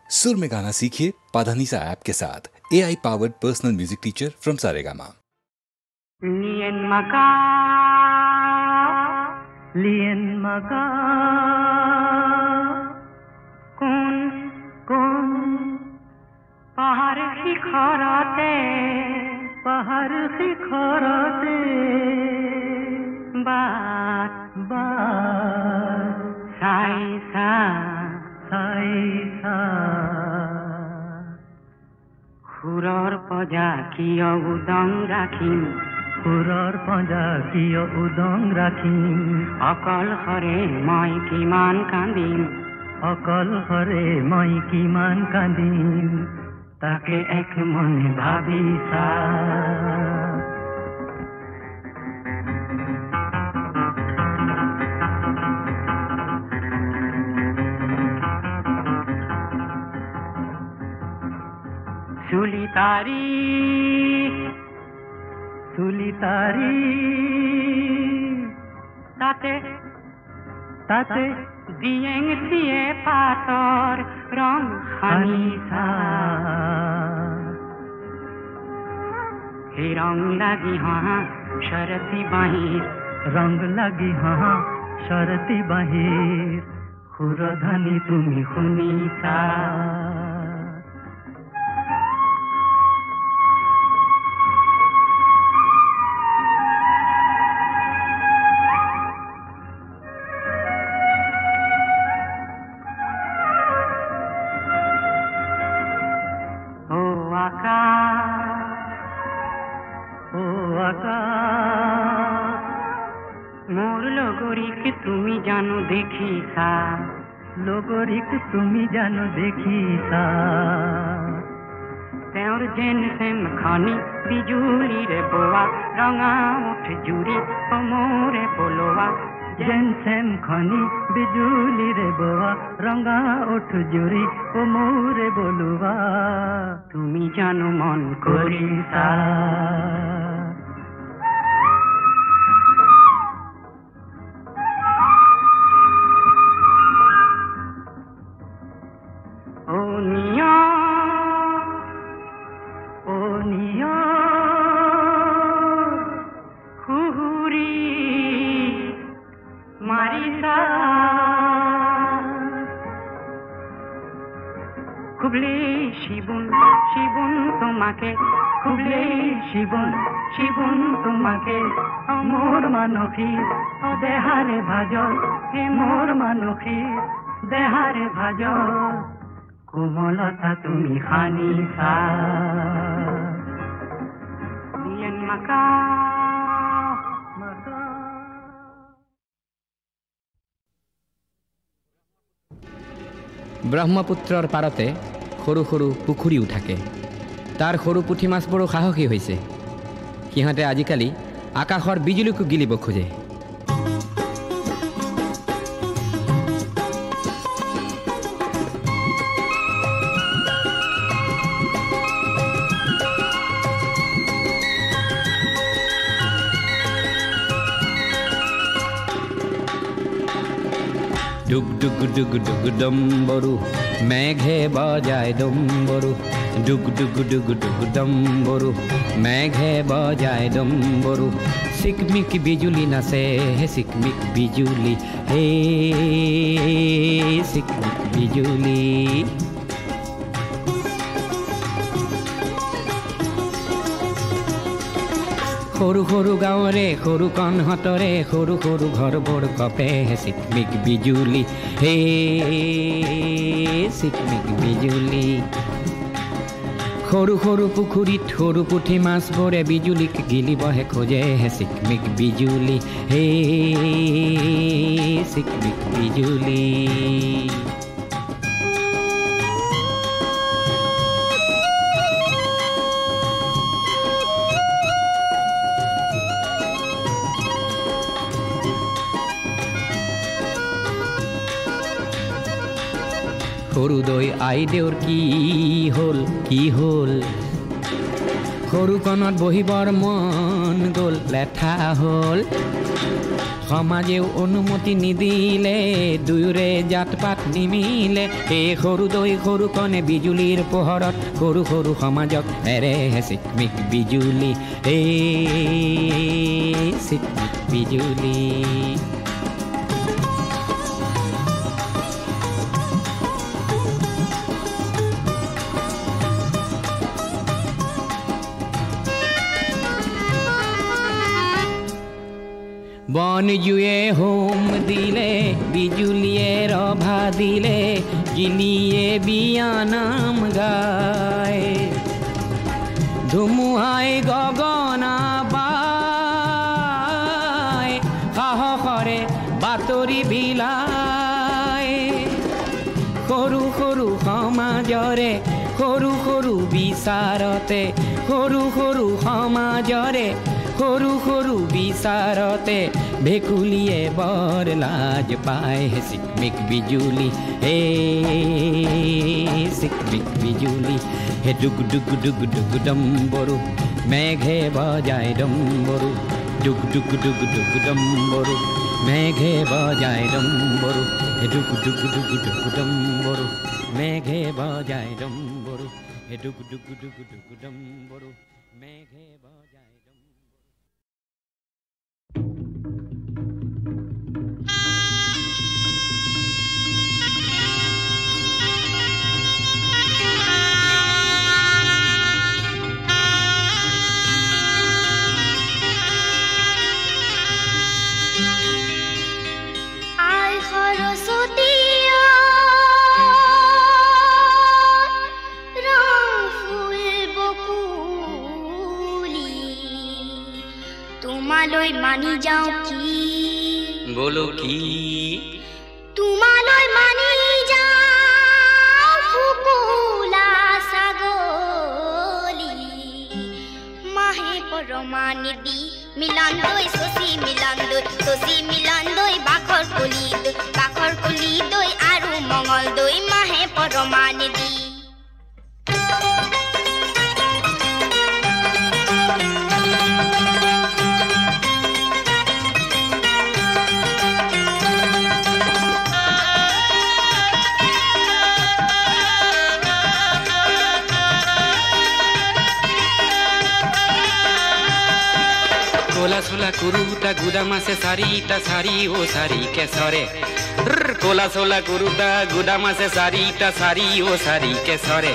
सुर में गाना सीखिए पाधानीसा ऐप के साथ। AI powered personal music teacher from Saregama. Lien maga কোন পাহাড় শিখরতে বাত সাইসা খুরর পজা কিয় উদং রাখিম অকল হরে মই কিমান কান্দিম তাকে এক মনে ভাবিছা সুলিতারি তাতে দিয়েং দিয়ে পাতর রং হানিসা হে রং লাগি শরতি বাহির খুরধানি তুমি শুনিছা মোর লগরিক তুমি জানো দেখিছা তেওঁৰ যেন সেম খনি বিজুলিৰ বোৱা ৰঙা উঠ জুৰি মোৰে পলোৱা যেন সেম খনি বিজুলিৰ বোৱা ৰঙা উঠ জুৰি মোৰে বলোৱা তুমি জানো মন কৰিছা খুবলে শিবন তোমাকে মোৰ মানসী দেহাৰে ভাজ হে মোৰ মানসী দেহাৰে ভাজ কোমলতা তুমি খানিছা লিয়েন মাকা ব্ৰহ্মপুত্ৰৰ পাৰতে সৰু সৰু পুখুৰীও থাকে। তাৰ সৰু পুঠি মাছবোৰো সাহসী হৈছে। সিহঁতে আজিকালি আকাশৰ বিজুলীকো গিলিব খোজে। ডুগ ডুগ ডুগ ডুগ ডম্বৰু মেঘে বজায় ডম্বৰু ডুগ ডুগ ডুগ ডুগ ডম্বৰু মেঘে বজায় ডম্বৰু চিকমিক বিজুলি নাচে হে চিকমিক বিজুলি হে চিকমিক বিজুলি সৰু সৰু গাঁৱৰে সৰু কণহঁতৰে সৰু সৰু ঘৰবোৰ কপে চিকমিক বিজুলি হে চিকমিক বিজুলি সৰু সৰু পুখুৰীত সৰু পুঠি মাছবোৰে বিজুলীক গিলিবহে খোজে চিকমিক বিজুলি হে চিকমিক বিজুলি সৰুদৈ আইদেউৰ কি হ'ল সৰুকণত বহিবৰ মন গ'ল লেঠা হ'ল সমাজেও অনুমতি নিদিলে দুয়োৰে জাত পাত নিমিলে এই সৰু দৈ সৰুকণে বিজুলীৰ পোহৰত সৰু সৰু সমাজক এৰে চিকমিক বিজুলী এই চিকমিক বিজুলী বন জুয়ে হোম দিলে বিজুলিয়ে ৰভা দিলে গিলিয়ে বিয়া নাম গায় ধুমুহাই গগনা বাই সাহসৰে বাতৰি বিলাই সৰু সৰু সমাজৰে সৰু সৰু বিচাৰতে সৰু সৰু সমাজৰে সৰু সৰু বিচাৰতে ভেকুলিয়ে বৰ লাজ পায় চিকমিক বিজুলী হে চিকমিক বিজুলী হে ডুগ ডুগ ডুগ ডুগ ডম্বৰু মেঘে বজায় ডম্বৰু ডুগ ডুগ ডুগ ডুগ ডম্বৰু মেঘে বজায় ডম্বৰু হে ডুগ ডুগ ডুগ ডুগ ডম্বৰু মেঘে বজায় ডম্বৰু হে ডুগ ডুগ ডুগ ডুগ ডম্বৰু মেঘে বজায় তোমালৈ মানি যাওঁ কি বলো কি তোমালৈ মানি যাওঁ ফুকুলা ছাগলী মাহে পৰমানি দি মিলান দৈ শশী মিলান দৈ বাখৰ কলি দৈ আৰু মঙল দৈ মাহে পৰমানি দি কোলা সোলা কুৰুটা গুদামাসে সাৰিটা সাৰি ও সাৰি কেশৰে কোলা সোলা কুৰুটা গুদামাসে সাৰিটা সাৰি ও সাৰি কেশৰে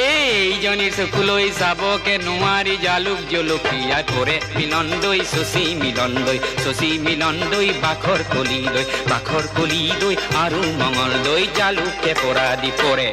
এইজনীৰ চকুলৈ চাবকে নোৱাৰি জালুক জলকীয়া কৰে মিলন দৈ শশী মিলন দৈ বাখৰ কলি দৈ আৰু মঙল দৈ জালুকে পৰা দি পৰে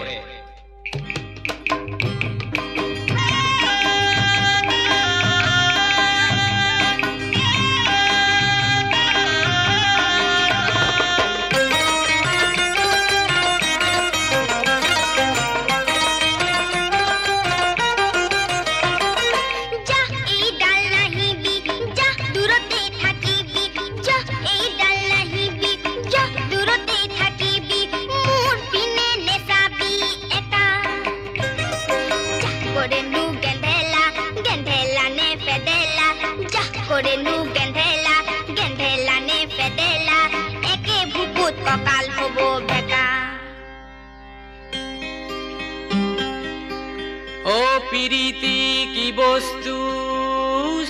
পিৰিতি কি বস্তু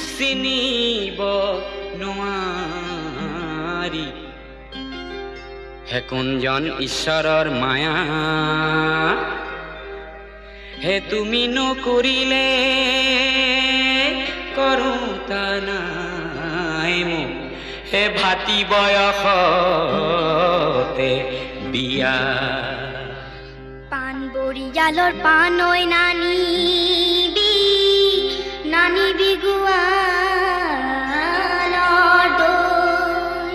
চিনিব নোৱাৰি হে কোনজন ঈশ্বৰৰ মায়া হে তুমি নকৰিলে কৰোতা নাই মোক হে ভাতি বয়সতে বিয়া বৰিয়ালৰ পানৈ নানিবি গোৱালৰ দৈ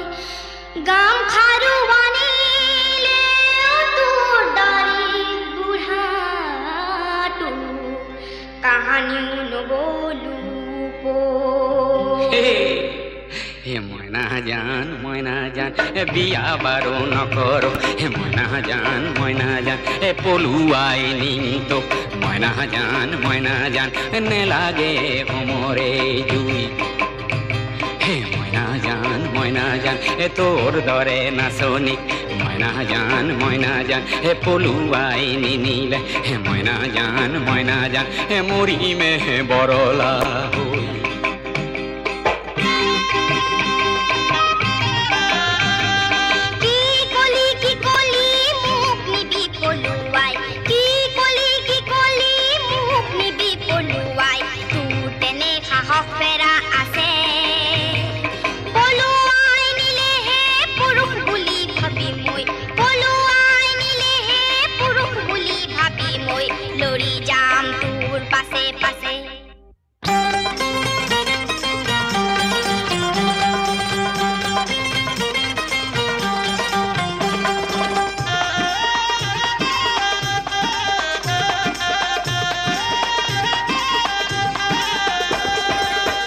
গাম খাৰু আনিলে তোৰ দাৰি বুঢ়াটো কাহানিও নবলো হে ময়না জান বিয়া বাৰু নকৰো হে ময়না জান এ পলুৱাই নিতো ময়না জান নেলাগে সমৰে জুই হে ময়না জান এ তোৰ দৰে নাচনিক ময়না জান হে পলুৱাই নিনিলে হে ময়না জান হে মৰিমে বৰলা হৈ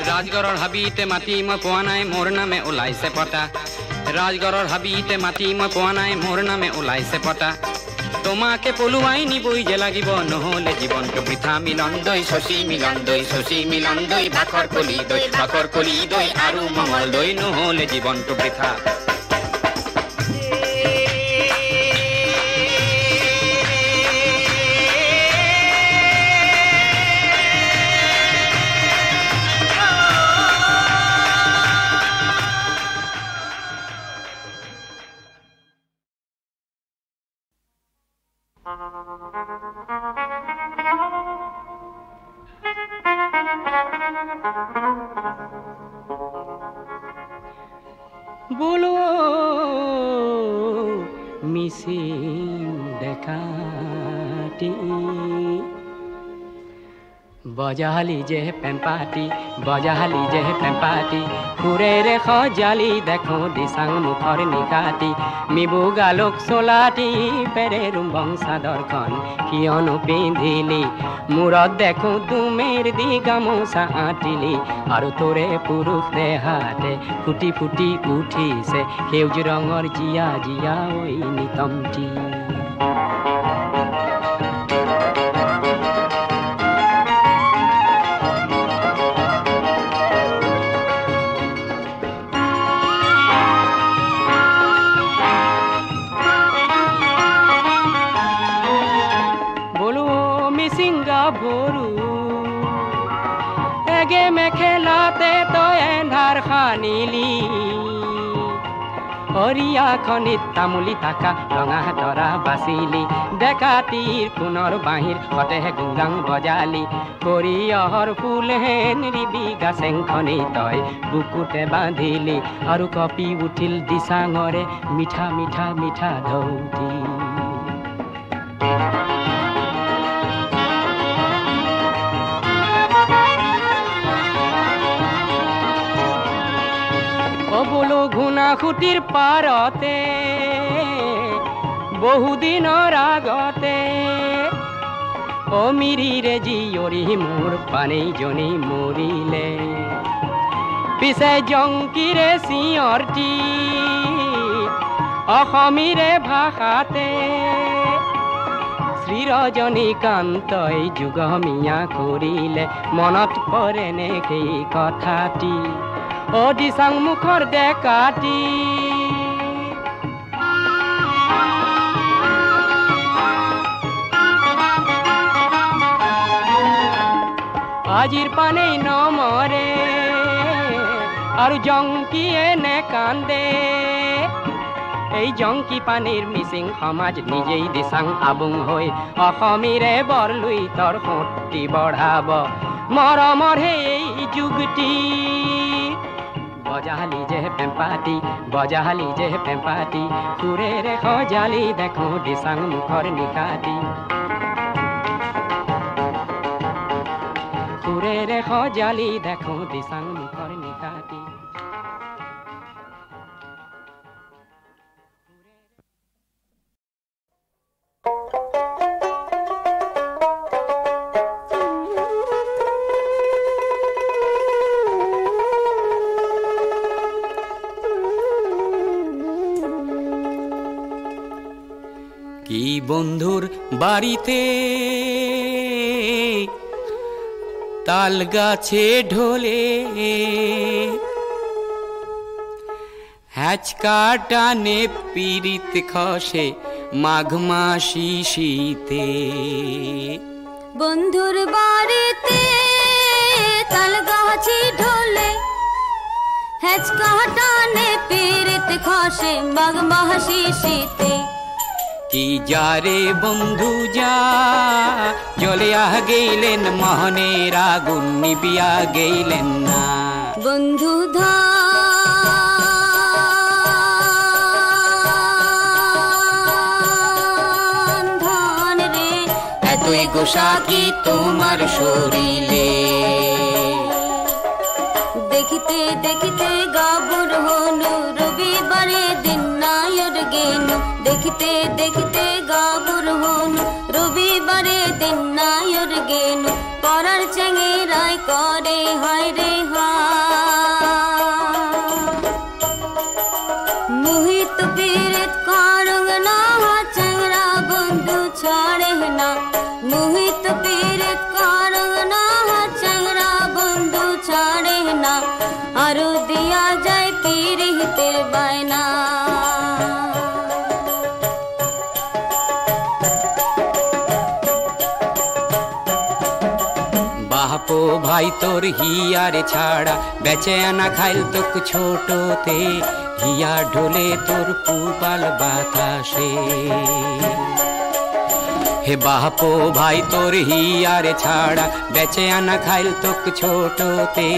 ৰাজগড়ৰ হাবিতে মাতি মই পোৱা নাই মোৰ নামে ওলাইছে পতা ৰাজগড়ৰ হাবিতে মাতি মই পোৱা নাই মোৰ নামে ওলাইছে পতা তোমাকে পলুৱাই নিবই যে লাগিব নহলে জীৱনটো বৃথা মিলন দৈ শশী মিলন দৈ ভাকৰ কলি দৈ আৰু মঙল দৈ নহলে জীৱনটো বৃথা বলো মিছিং দেখাটি বজালি যে পেম্পাটি সুৰেৰে সজালি দেখো দিচাং মুখৰ নিকাটি মিবু গালোক চলাটি পেৰে ৰুম্বং চাদৰখন কিয়নো পিন্ধিলি মূৰত দেখো তুমেৰ দি গামোচা আঁতিলি আৰু তোৰে পুৰুষ দেহাতে ফুটি ফুটি উঠিছে সেউজ ৰঙৰ জিয়া ঐ নিতমটি ভৰু এগে মেখেলাতে তই এন্ধাৰ খানিলি হৰিয়াখনিত তামুলি থাকা ৰঙা তৰা বাচিলি ডেকাটিৰ কোণৰ বাঁহীৰ সতেহে গুংগাং বজালি সৰিয়হৰ ফুলহেন ৰিবি গাছেংখনি তই বুকুতে বান্ধিলি আৰু কপি উঠিল দিচাঙৰে মিঠা মিঠা মিঠা ধৌতি বলো ঘুনা খুটিৰ পাৰতে বহুদিনৰ আগতে অমিৰিৰে জীয়ৰী মোৰ পানেইজনী মৰিলে পিছে জংকিৰে চিঞৰটি অসমীৰে ভাষাতে শ্ৰীৰজনীকান্তই যুগমীয়া কৰিলে মনত পৰেনে সেই কথাটি ও দিচাং মুখৰ ডেকাটি আজিৰ পানেই নমৰে আৰু জংকিয়ে নেকান্দে এই জংকি পানীৰ মিচিং সমাজ নিজেই দিচাং আবুং হৈ অসমীৰে বৰলুই তৰ সুঁতি বঢ়াব মৰমৰ সেই যুগটি বজালি যে পেম্পাটি সুৰেৰে সজালি দেখো দিচাং মুখৰ নিকাটি সুৰেৰে সজালি দেখো দিচাং মুখৰ নিকাটি বাড়িতে তাল গাছে ঢোলে হ্যাচকা টানে পিরিত খসে মাঘ মাসি শীতে বন্ধুর বাড়িতে তাল গাছে ঢোলে হ্যাচকা টানে পিরিত খসে মাঘ মাসি শীতে কি যারে বন্ধু যা জ্বলিয়া গেলেন মোহনের আগুন নিবিয়া গেলেন না বন্ধু ধান রে এতই গোসা কি তোমার শরীরে দেখিতে দেখিতে গাবুর হনু রবিবারে দিন নায়র গেনু দেখিতে দেখিতে গাবুর হনু রবিবারে দিন নায়র গেনু পরার চেঙ্গেরাই করে হায় রে মোহিত পীড়িত করং না চেঙ্গরা বন্ধু ছাড়ে না মোহিত পীড়িত করং না চেঙ্গরা বন্ধু ছাড়ে না আরো দিয়া যায় পীড়িতের বায়না বাপো ভাই তোর হিয়ারে ছাড়া বেচে আনা খাইল তোক ছোটতে হিয়া ঢোলে তোর পুপাল বাতাসে হে বাপো ভাই তোর হিয়ারে ছাড়া বেচে আনা খাইল তোক ছোটতে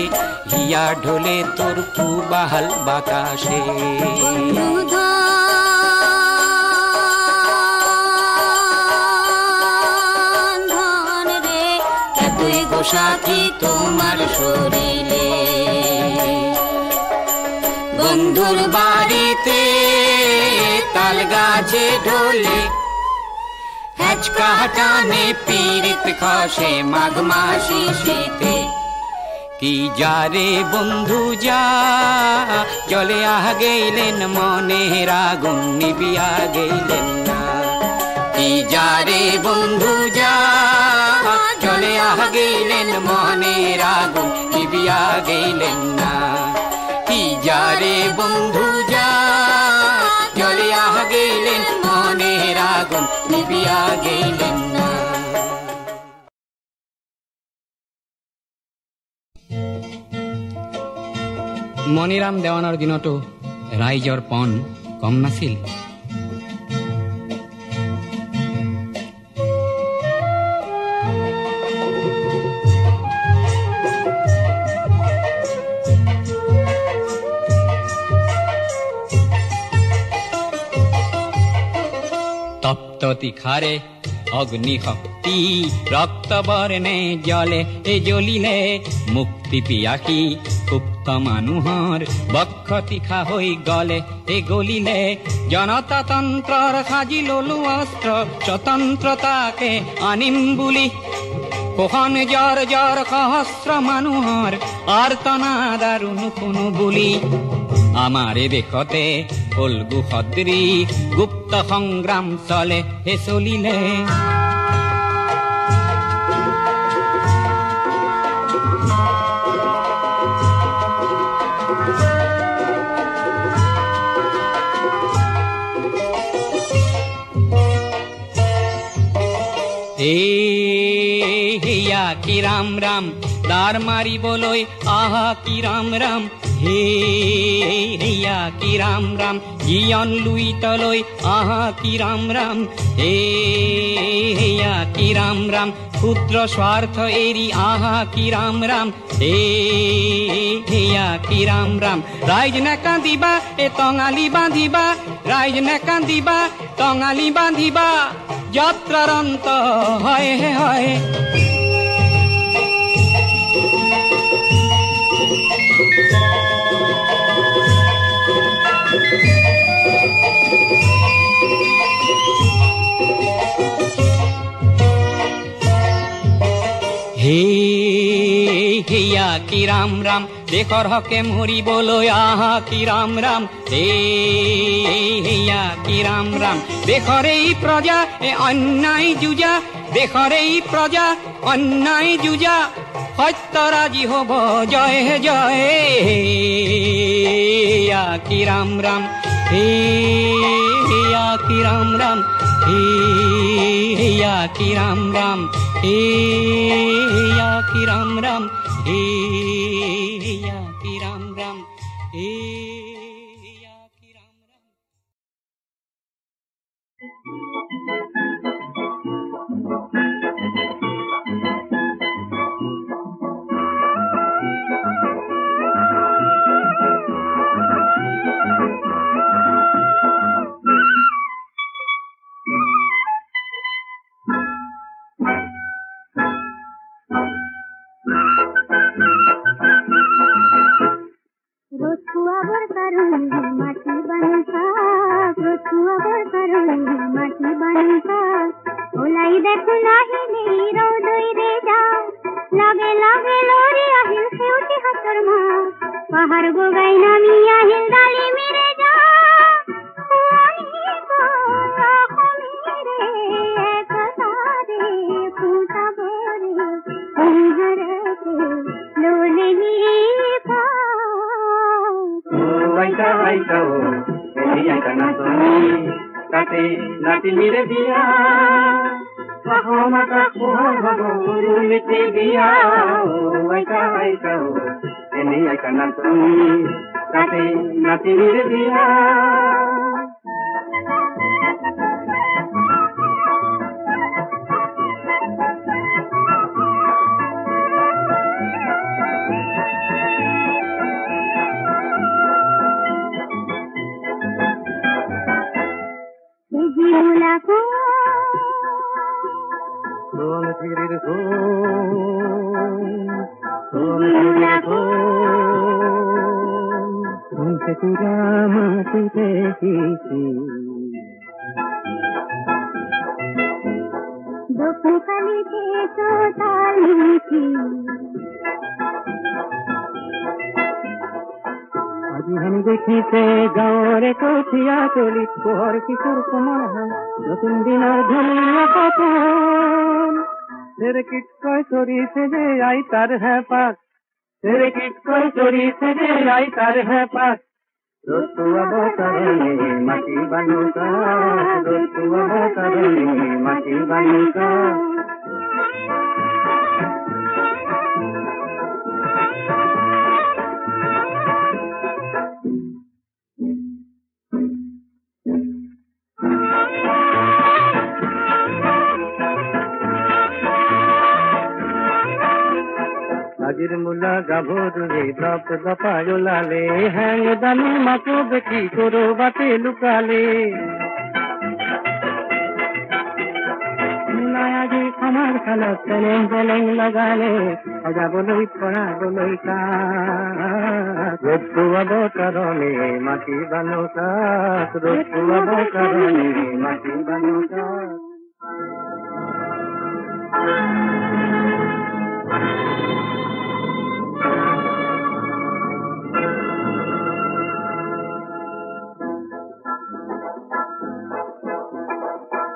হিয়া ঢোলে তোর পুবাল বাতাসে সাথী তোমার শরীরে বন্ধুর বাড়িতে তাল গাছে ঢোলে হ্যাচকা টানে পিরিত খসে মাঘ মাসি শীতে কি যারে বন্ধু যা জ্বলিয়া গেলেন মনের আগুন নিবিয়া গেলেন না কি যারে বন্ধু যা জ্বলিয়া গেলেন মনের আগুন নিবিয়া গেলেন না কি যারে বন্ধু যা জ্বলিয়া গেলেন মনের আগুন নিবিয়া গেলেন না মনিরাম দেৱানৰ দিনতো ৰাইজৰ পণ কম নাছিল তপ্ত তীখাৰে অগ্নি শক্তি ৰক্ত বৰ্ণে জলে এ জ্বলিলে মুক্তি পিয়াসী সুপ্ত মানুহৰ বক্ষ তীখা হৈ গলে এ গলিলে জনতাতন্ত্ৰৰ সাজি ললো অস্ত্ৰ স্বতন্ত্ৰতাকে আনিম বুলি কোখন জ্বৰ জ্বৰ সহস্ৰ মানুহৰ আৰ্তনাদ আৰু নুশুনো বুলি আমাৰে দেশতে ফল্গু সদৃশ গুপ্ত সংগ্ৰাম চলে হে চলিলে হেয়া কি ৰাম ৰাম দাৰ মাৰিবলৈ আহা কি ৰাম ৰাম হেয়া কি ৰাম ৰাম জীয়ন লুইতলৈ আহা কি ৰাম ৰাম হেয়া কি ৰাম ৰাম ক্ষুদ্ৰ স্বাৰ্থ এৰি আহা কি ৰাম ৰাম হেয়া কি ৰাম ৰাম ৰাইজ নেকান্দিবা এ টঙালি বান্ধিবা ৰাইজ নেকান্দিবা টঙালি বান্ধিবা যাত্ৰাৰ অন্ত হয় হে হয় হিয়া কি রাম রাম দেখর হকে মরিবলৈ আহা কি রাম রাম হিয়া কি রাম রাম দেখর এই প্রজা এ অন্যায় যুজা দেখর এই প্রজা অন্যায় যুজা সত্যরাজি হব জয় জয় হিয়া কি রাম রাম হিয়া কি রাম রাম হিয়া কি রাম রাম হিয়া কি রাম রাম হিয়া কি রাম রাম হিয়া কি রাম রাম।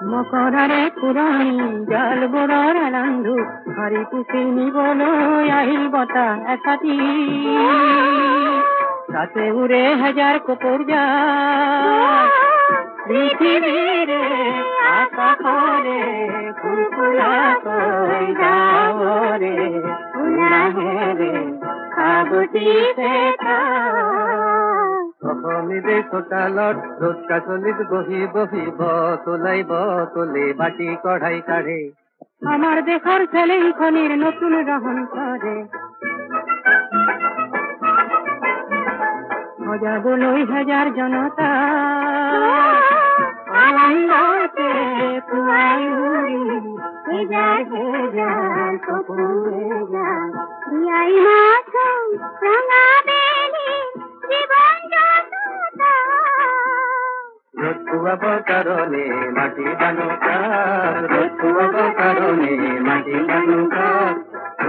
মকরারে পুরাণী জাল বড়ার রান্ধু হারি পুষি নিবলৈ আহিল বতা একাতি তাতে উড়ে হাজার কপর যায় পৃথিবীরে আকাশরে ফুলফুলা কই যাওরে উলাহেরে আগতি দেখা অসমীৰে চোতালত ৰ'দ কাচলিত বহি বহি বতলে বাটি কঢ়াই কাঢ়ে আমাৰ দেশৰ চেলেংখনিৰ নতুন ৰহন কৰে সজাবলৈ হাজাৰ জনতা আনন্দতে পুৱাই উৰি হেজাৰ হেজাৰ কপোৰে যায় বিয়াই মাথোঁ ৰঙা বেলি জীবন রোদ কারণে মাটি বানুকা রোদ কারণে মাটি বানুকা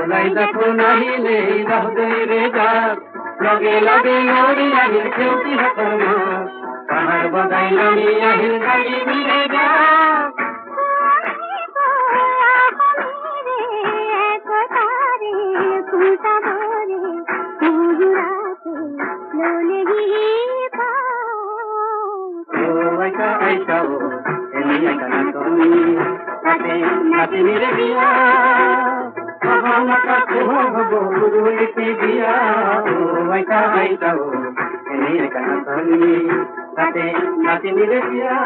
তোলাই দেখো নাহিলে বাহুদই রে যাক লগে লগে নড়ি আহিল খেউতি হাতৰ মাত পাহাৰ বগাই নামি আহিল গাড়ী মিলে যাক আইতা ও এনি আইতা নাচনি নাচনি রে বিয়া মহামাতা হব গুরুলিপি দিয়া ও আইতা ও এনি আইতা নাচনি নাচনি রে বিয়া